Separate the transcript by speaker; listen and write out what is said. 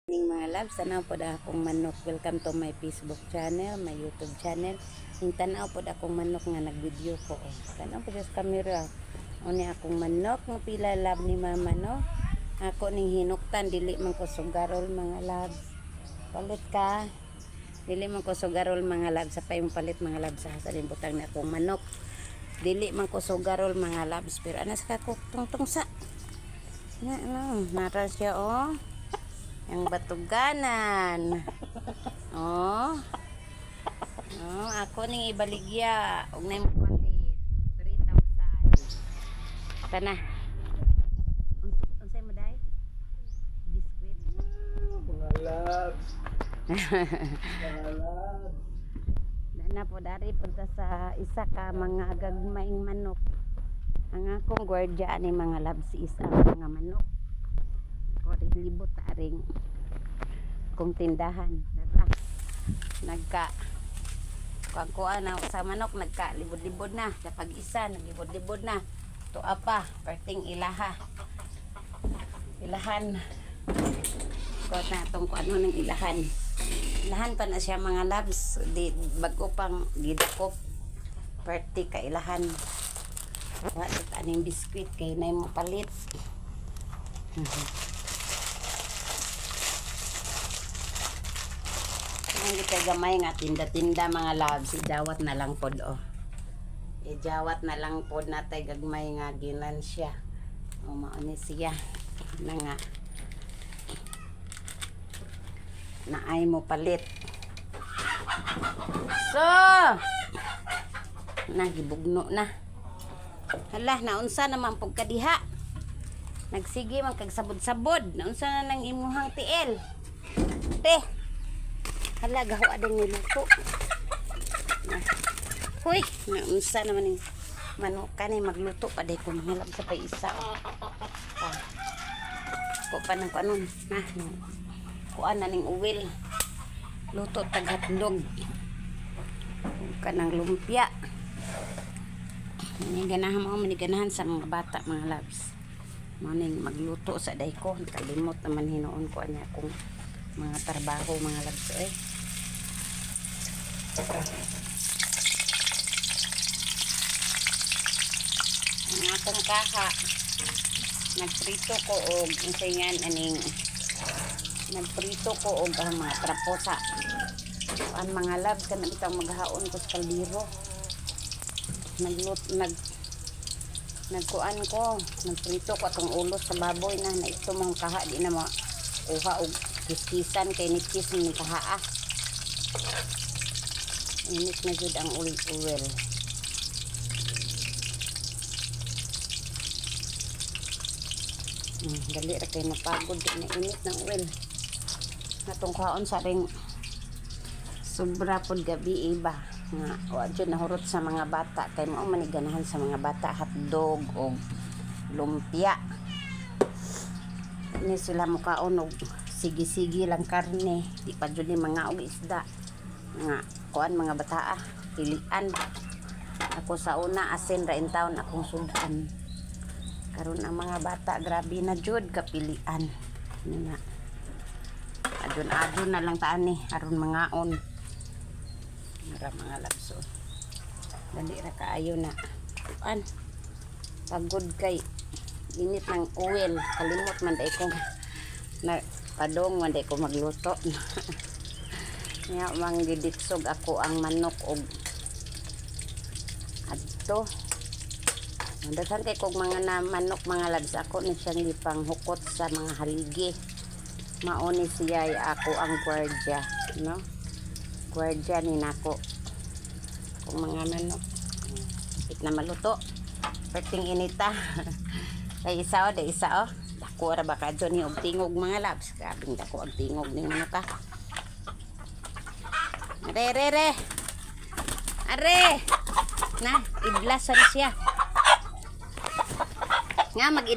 Speaker 1: Mga loves, tanaw po da akong manok. Welcome to my Facebook channel, my YouTube channel. Yung tanaw po da akong manok nga nagvideo ko. Tanaw po sa camera. O ni akong manok, nga pila love ni mama, no? Ako ning hinuktan, dili man ko sugarol mga loves. Palit ka. Dili man ko sugarol mga loves. Sa pa yung palit mga loves sa butang na akong manok. Dili man ko sugarol mga loves. Pero anas ka ko tungtung sa. Nara siya ang batuganan. Ako ning ibaligya og nay mo palit 3,000. Kana. Unsay mo dai? Biskwit.
Speaker 2: Mga labs. Mga labs.
Speaker 1: Dana po dari punta sa isa ka mga gagmayng manok. Ang akong gwardiya ni mga labs is ang mga manok. Libot aring kung tindahan nagka kuan na sa manok nagka libod-libod na kapag isa naglibod-libod na to apa perting ilahan ko na tong kuan ng ilahan pa na siya mga labs di bago pang gidakop perti ka ilahan wa aning biskwit kay nay mo palit. Hindi kay gamay nga tinda-tinda mga loves, ijawat na lang pod ijawat na lang pod natay gagmay nga ginan siya mao ni siya na nga naay mo palit so nagibugno na hala naunsa naman pug kadiha nagsige man kag sabod-sabod naunsa na nang imuhang tiil te hala gaho adang niluto huy naunsa naman yung manok ni magluto pa day ko mahilap sa paisa ko pa ng kuanon na kuan na ning uwil luto taghatlog kanang lumpia maniganahan sa mga bata mga loves maning magluto sa day ko kalimot naman hinoon ko niya kung mga trabaho mga loves ang akong kaha nagprito ko og insayan aning nagprito ko og ang mga traposa ang mga loves kana bitang maghaon ko sa kaldero nagkuan ko nagprito ko atong ulos sa baboy na ito mong kaha di na uha og kiskisan kay nitkis ni kahaa init na jud ang uwel dali ra kay napagod na init ng uwel natong kaon sa ring sobra pod gabi iba nga wa jud nahurot sa mga bata kay mao maniganahan sa mga bata hotdog o lumpia ni sila mukaon og sige lang karne di pa jud ni mga og isda nga kuan mga bataa pilian ako sa una asin ra in taon akong sudan karon ang mga bata grabe na jud kapilian nga adun na lang taan ni aron mangaon mga labso dali ra kaayo na kuan pagod kay init ng oil kalimot man day ko na padong man day ko magluto nga manggiditsog ako ang manok og adto dasan kay kog mga na manok mga labs ako ni siyang lipang hukot sa mga haligi mao ni siya ako ang gwardiya no gwardiya ni nako kung mga manok it na maluto perting inita kay isa dako ra ba kadto ni og tingog mga labs grabing dako ang tingog ning manok ka re are na idlasan siya nga mag